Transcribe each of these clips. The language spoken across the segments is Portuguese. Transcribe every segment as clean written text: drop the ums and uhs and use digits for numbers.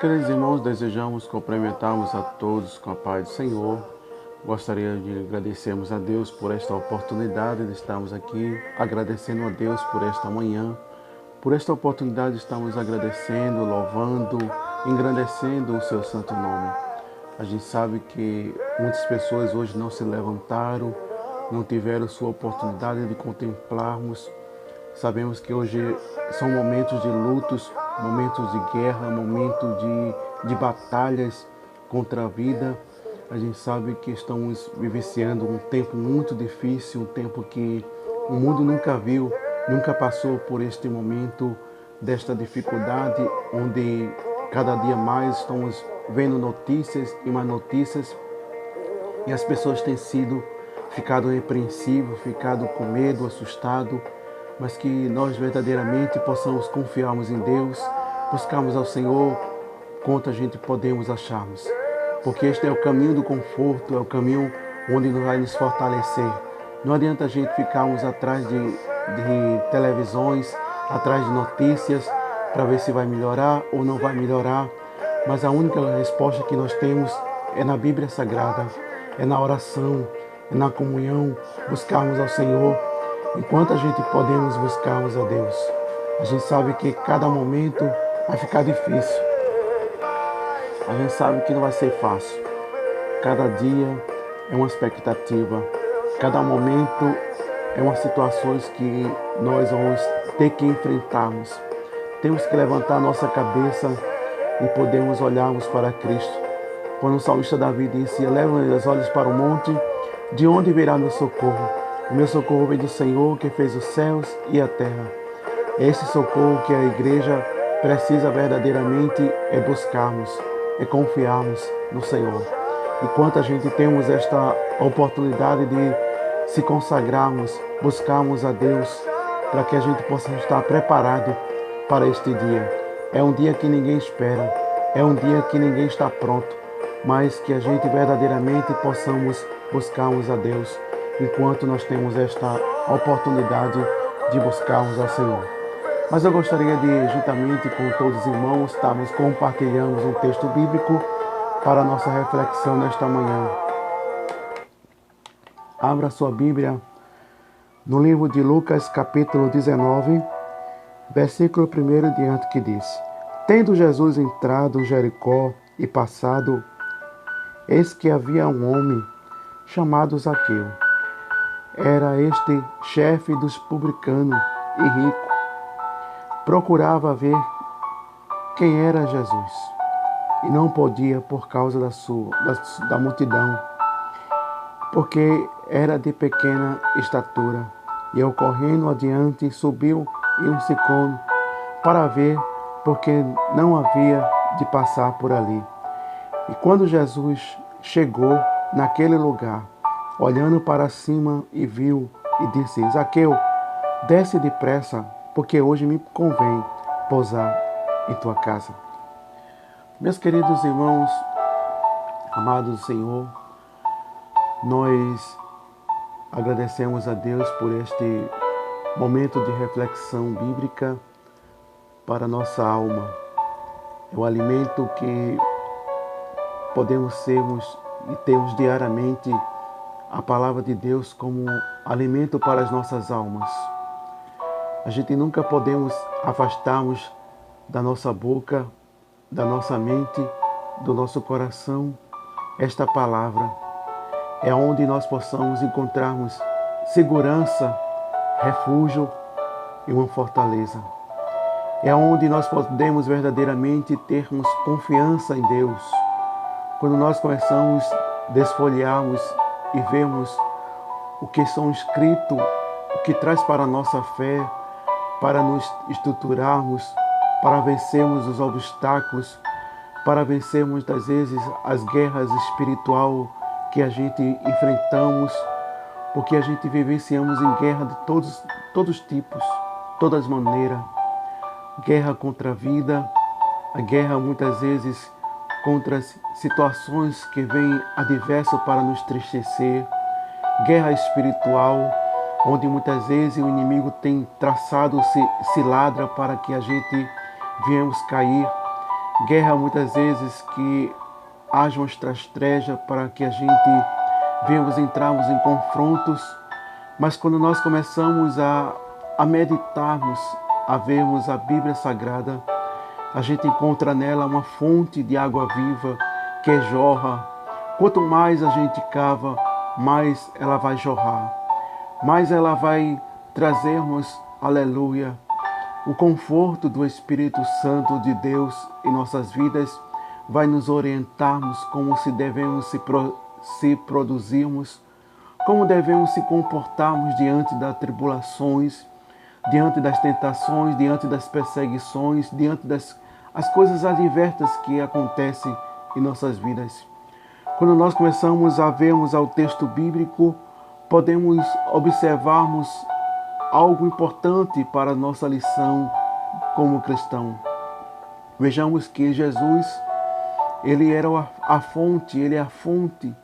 Queridos irmãos, desejamos cumprimentarmos a todos com a paz do Senhor. Gostaria de agradecermos a Deus por esta oportunidade de estarmos aqui, agradecendo a Deus por esta manhã, por esta oportunidade estamos agradecendo, louvando, engrandecendo o seu santo nome. A gente sabe que muitas pessoas hoje não se levantaram, não tiveram sua oportunidade de contemplarmos. Sabemos que hoje são momentos de lutos, momentos de guerra, momentos de batalhas contra a vida. A gente sabe que estamos vivenciando um tempo muito difícil, um tempo que o mundo nunca viu, nunca passou por este momento desta dificuldade, onde cada dia mais estamos vendo notícias e mais notícias e as pessoas têm ficado apreensivas, ficado com medo, assustado, mas que nós verdadeiramente possamos confiarmos em Deus, buscarmos ao Senhor quanto a gente podemos acharmos. Porque este é o caminho do conforto, é o caminho onde vai nos fortalecer. Não adianta a gente ficarmos atrás de televisões, atrás de notícias, para ver se vai melhorar ou não vai melhorar. Mas a única resposta que nós temos é na Bíblia Sagrada, é na oração, é na comunhão, buscarmos ao Senhor. Enquanto a gente podemos buscarmos a Deus, a gente sabe que cada momento vai ficar difícil. A gente sabe que não vai ser fácil. Cada dia é uma expectativa. Cada momento é umas situações que nós vamos ter que enfrentarmos. Temos que levantar nossa cabeça e podemos olharmos para Cristo. Quando o salmista Davi disse: eleva os olhos para o monte, de onde virá meu socorro? O meu socorro vem do Senhor, que fez os céus e a terra. Esse socorro que a igreja precisa verdadeiramente é buscarmos, é confiarmos no Senhor. Enquanto a gente temos esta oportunidade de se consagrarmos, buscarmos a Deus, para que a gente possa estar preparado para este dia. É um dia que ninguém espera, é um dia que ninguém está pronto, mas que a gente verdadeiramente possamos buscarmos a Deus, enquanto nós temos esta oportunidade de buscarmos ao Senhor. Mas eu gostaria de, juntamente com todos os irmãos, estarmos compartilhando um texto bíblico para a nossa reflexão nesta manhã. Abra sua Bíblia no livro de Lucas, capítulo 19, versículo 1 em diante, que diz: Tendo Jesus entrado em Jericó e passado, eis que havia um homem chamado Zaqueu. Era este chefe dos publicanos e rico. Procurava ver quem era Jesus e não podia por causa da multidão, porque era de pequena estatura. E eu, correndo adiante, subiu em um sicômoro para ver, porque não havia de passar por ali. E quando Jesus chegou naquele lugar, olhando para cima, e viu, e disse: Zaqueu, desce depressa, porque hoje me convém pousar em tua casa. Meus queridos irmãos, amados do Senhor, nós agradecemos a Deus por este momento de reflexão bíblica para a nossa alma. É o alimento que podemos sermos e temos diariamente a palavra de Deus como alimento para as nossas almas. A gente nunca podemos afastarmos da nossa boca, da nossa mente, do nosso coração esta palavra. É onde nós possamos encontrarmos segurança, refúgio e uma fortaleza. É onde nós podemos verdadeiramente termos confiança em Deus. Quando nós começamos a desfolhearmos e vemos o que são escrito, o que traz para a nossa fé, para nos estruturarmos, para vencermos os obstáculos, para vencermos, às vezes, as guerras espirituais que a gente enfrentamos, porque a gente vivenciamos em guerra de todos os tipos, todas as maneiras. Guerra contra a vida, a guerra muitas vezes contra as situações que vêm adverso para nos entristecer, guerra espiritual, onde muitas vezes o inimigo tem traçado cilada para que a gente venhamos cair. guerra muitas vezes que haja uma estratégia para que a gente venhamos entrarmos em confrontos, mas quando nós começamos a meditarmos, a vermos a Bíblia Sagrada, a gente encontra nela uma fonte de água viva que jorra. Quanto mais a gente cava, mais ela vai jorrar, mais ela vai trazermos, aleluia, o conforto do Espírito Santo de Deus em nossas vidas, vai nos orientarmos como se devemos se produzirmos, como devemos se comportarmos diante das tribulações, diante das tentações, diante das perseguições, diante das as coisas adversas que acontecem em nossas vidas. Quando nós começamos a vermos ao texto bíblico, podemos observarmos algo importante para a nossa lição como cristão. Vejamos que Jesus, ele era a fonte, ele é a fonte,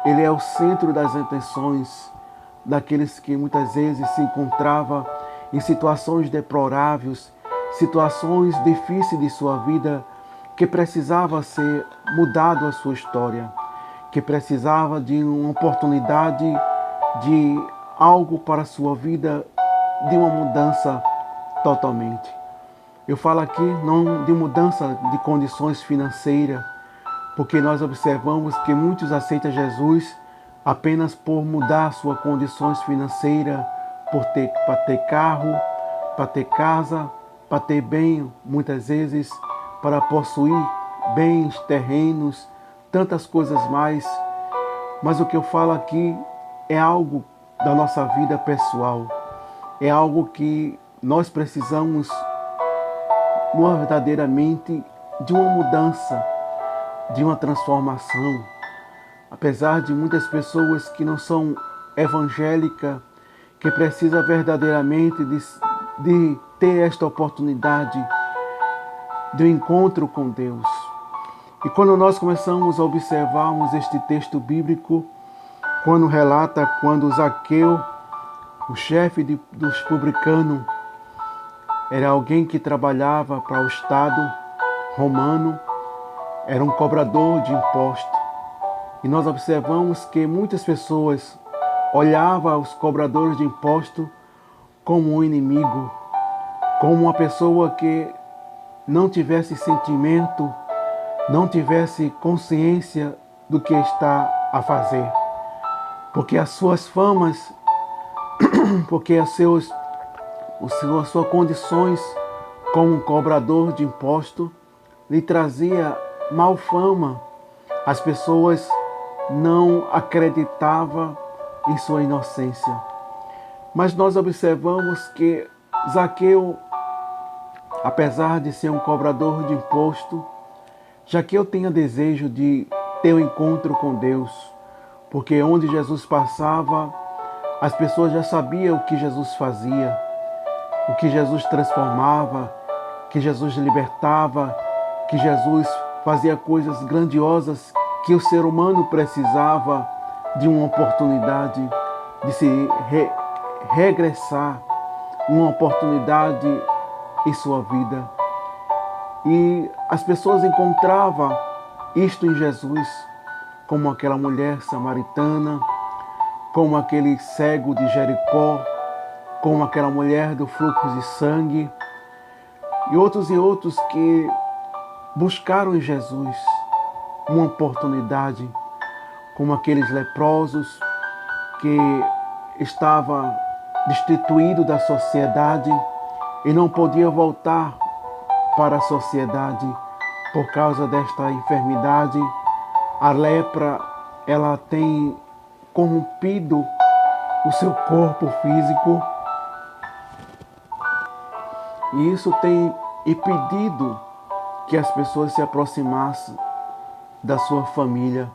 ele é o centro das intenções daqueles que muitas vezes se encontravam em situações deploráveis, situações difíceis de sua vida, que precisava ser mudado a sua história, que precisava de uma oportunidade, de algo para a sua vida, de uma mudança totalmente. Eu falo aqui não de mudança de condições financeiras, porque nós observamos que muitos aceitam Jesus apenas por mudar suas condições financeiras, para ter carro, para ter casa, para ter bem, muitas vezes, para possuir bens, terrenos, tantas coisas mais. Mas o que eu falo aqui é algo da nossa vida pessoal. É algo que nós precisamos verdadeiramente de uma mudança, de uma transformação. Apesar de muitas pessoas que não são evangélicas, que precisam verdadeiramente de ter esta oportunidade do encontro com Deus. E quando nós começamos a observarmos este texto bíblico, quando relata quando Zaqueu, o chefe dos publicanos, era alguém que trabalhava para o Estado romano, era um cobrador de imposto. E nós observamos que muitas pessoas olhavam os cobradores de imposto como um inimigo, como uma pessoa que não tivesse sentimento, não tivesse consciência do que está a fazer. Porque as suas famas, porque as suas condições como um cobrador de imposto lhe trazia mal fama. As pessoas não acreditavam em sua inocência. Mas nós observamos que Zaqueu, apesar de ser um cobrador de imposto, Zaqueu tinha desejo de ter um encontro com Deus, porque onde Jesus passava, as pessoas já sabiam o que Jesus fazia, o que Jesus transformava, que Jesus libertava, que Jesus fazia coisas grandiosas, que o ser humano precisava de uma oportunidade de se regressar, uma oportunidade em sua vida. E as pessoas encontravam isto em Jesus, como aquela mulher samaritana, como aquele cego de Jericó, como aquela mulher do fluxo de sangue, e outros que buscaram em Jesus uma oportunidade, como aqueles leprosos que estavam destituídos da sociedade e não podiam voltar para a sociedade por causa desta enfermidade. A lepra, ela tem corrompido o seu corpo físico, e isso tem impedido que as pessoas se aproximassem da sua família.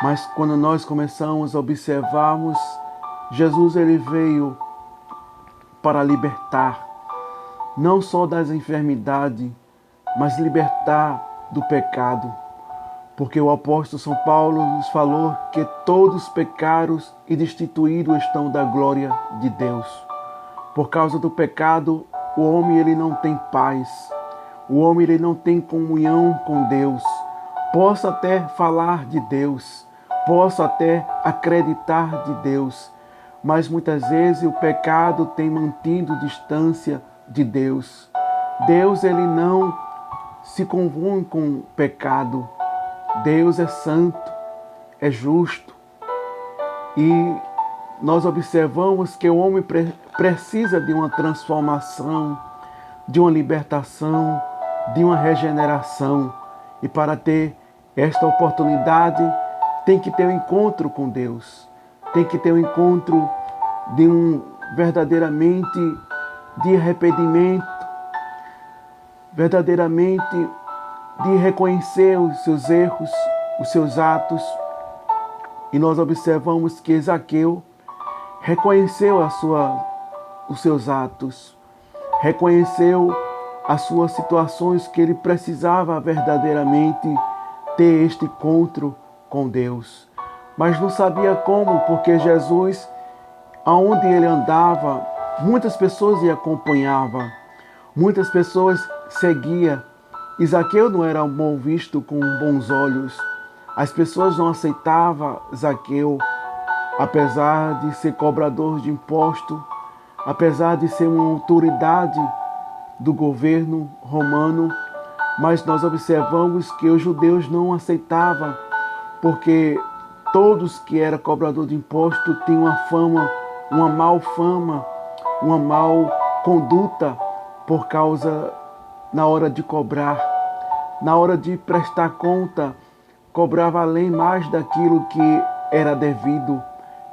Mas quando nós começamos a observarmos, Jesus, ele veio para libertar, não só das enfermidades, mas libertar do pecado. Porque o apóstolo São Paulo nos falou que todos pecaram e destituídos estão da glória de Deus. Por causa do pecado, o homem ele não tem paz. O homem ele não tem comunhão com Deus. Posso até falar de Deus, posso até acreditar de Deus, mas muitas vezes o pecado tem mantido distância de Deus. Deus ele não se confunde com o pecado. Deus é santo, é justo. E nós observamos que o homem precisa de uma transformação, de uma libertação, de uma regeneração. E para ter esta oportunidade, tem que ter um encontro com Deus. Tem que ter um encontro de verdadeiramente de arrependimento, verdadeiramente de reconhecer os seus erros, os seus atos. E nós observamos que Zaqueu reconheceu os seus atos, reconheceu as suas situações que ele precisava verdadeiramente ter este encontro com Deus. Mas não sabia como, porque Jesus, aonde ele andava, muitas pessoas o acompanhavam, muitas pessoas seguiam. E Zaqueu não era bom visto com bons olhos. As pessoas não aceitavam Zaqueu, apesar de ser cobrador de imposto, apesar de ser uma autoridade do governo romano, mas nós observamos que os judeus não aceitavam, porque todos que eram cobrador de imposto tinham uma fama, uma mal fama, uma mal conduta por causa na hora de cobrar, na hora de prestar conta, cobrava além mais daquilo que era devido.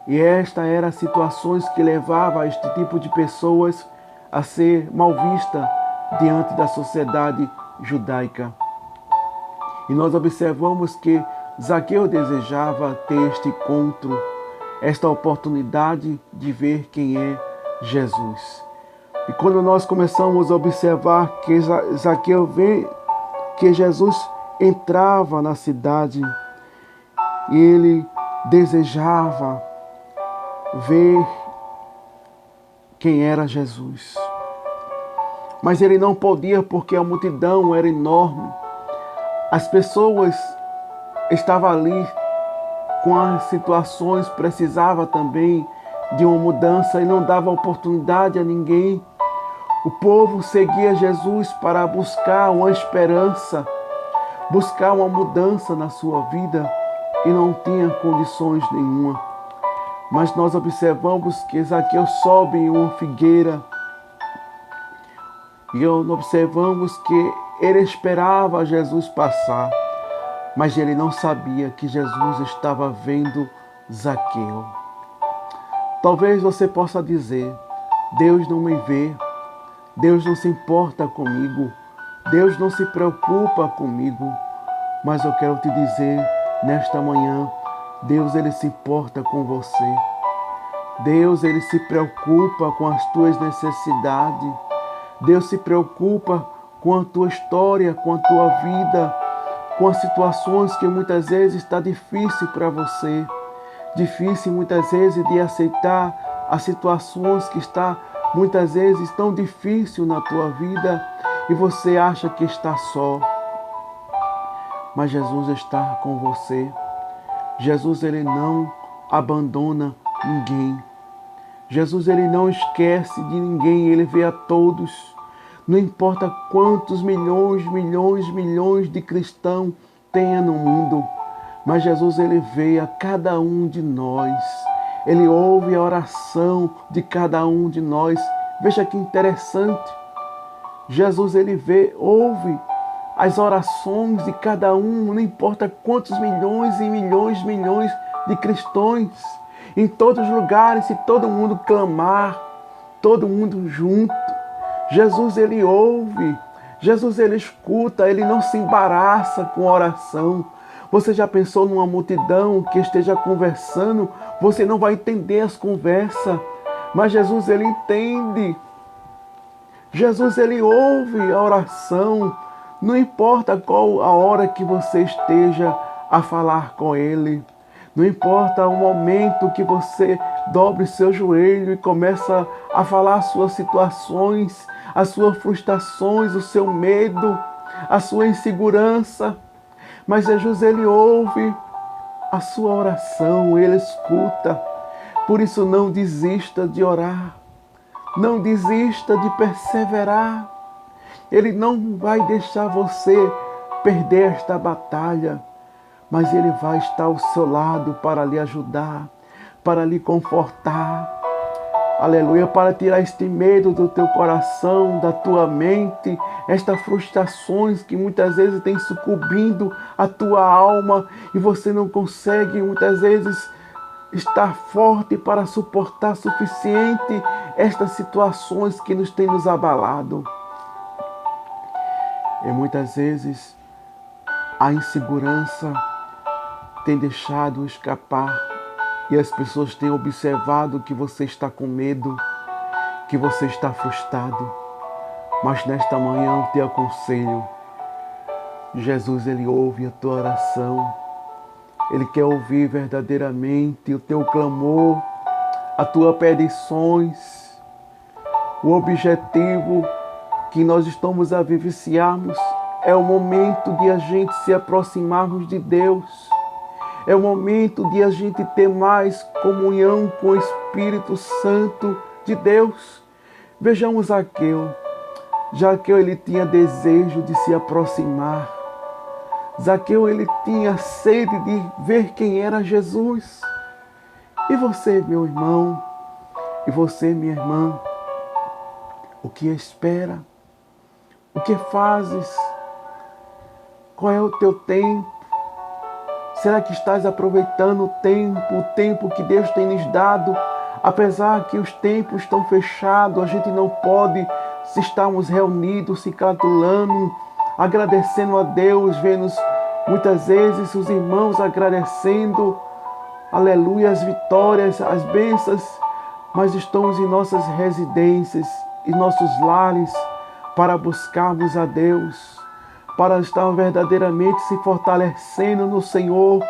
E esta era as situações que levavam a este tipo de pessoas a ser mal vista diante da sociedade judaica. E nós observamos que Zaqueu desejava ter este encontro, esta oportunidade de ver quem é Jesus. E quando nós começamos a observar que Zaqueu vê que Jesus entrava na cidade e ele desejava ver quem era Jesus. Mas ele não podia porque a multidão era enorme. As pessoas estavam ali com as situações, precisava também de uma mudança e não dava oportunidade a ninguém. O povo seguia Jesus para buscar uma esperança, buscar uma mudança na sua vida e não tinha condições nenhuma. Mas nós observamos que Zaqueu sobe em uma figueira e observamos que ele esperava Jesus passar, mas ele não sabia que Jesus estava vendo Zaqueu. Talvez você possa dizer: Deus não me vê, Deus não se importa comigo, Deus não se preocupa comigo. Mas eu quero te dizer nesta manhã, Deus ele se importa com você. Deus ele se preocupa com as tuas necessidades. Deus se preocupa com a tua história, com a tua vida, com as situações que muitas vezes está difícil para você. Difícil muitas vezes de aceitar as situações que está muitas vezes tão difícil na tua vida e você acha que está só. Mas Jesus está com você. Jesus ele não abandona ninguém. Jesus ele não esquece de ninguém, ele vê a todos. Não importa quantos milhões de cristãos tenha no mundo, mas Jesus ele vê a cada um de nós. Ele ouve a oração de cada um de nós. Veja que interessante. Jesus ele ouve as orações de cada um, não importa quantos milhões e milhões de cristãos. Em todos os lugares, se todo mundo clamar, todo mundo junto, Jesus ele ouve, Jesus ele escuta, ele não se embaraça com oração. Você já pensou numa multidão que esteja conversando? Você não vai entender as conversas, mas Jesus ele entende. Jesus ele ouve a oração, não importa qual a hora que você esteja a falar com ele. Não importa o momento que você dobre seu joelho e começa a falar suas situações, as suas frustrações, o seu medo, a sua insegurança. Mas Jesus, Ele ouve a sua oração, Ele escuta. Por isso não desista de orar, não desista de perseverar. Ele não vai deixar você perder esta batalha, mas Ele vai estar ao seu lado para lhe ajudar, para lhe confortar. Aleluia, para tirar este medo do teu coração, da tua mente, estas frustrações que muitas vezes têm sucumbindo a tua alma e você não consegue muitas vezes estar forte para suportar suficiente estas situações que nos têm nos abalado. E muitas vezes a insegurança tem deixado escapar e as pessoas têm observado que você está com medo, que você está frustrado. Mas nesta manhã eu te aconselho, Jesus, Ele ouve a tua oração. Ele quer ouvir verdadeiramente o teu clamor, as tuas petições. O objetivo que nós estamos a vivenciarmos é o momento de a gente se aproximarmos de Deus. É o momento de a gente ter mais comunhão com o Espírito Santo de Deus. Vejamos Zaqueu. Zaqueu, ele tinha desejo de se aproximar. Zaqueu, ele tinha sede de ver quem era Jesus. E você, meu irmão, e você, minha irmã, o que espera? O que fazes? Qual é o teu tempo? Será que estás aproveitando o tempo que Deus tem nos dado? Apesar que os tempos estão fechados, a gente não pode se estarmos reunidos, se gratulando, agradecendo a Deus, vendo muitas vezes os irmãos agradecendo, aleluia, as vitórias, as bênçãos, mas estamos em nossas residências, em nossos lares, para buscarmos a Deus, para estar verdadeiramente se fortalecendo no Senhor,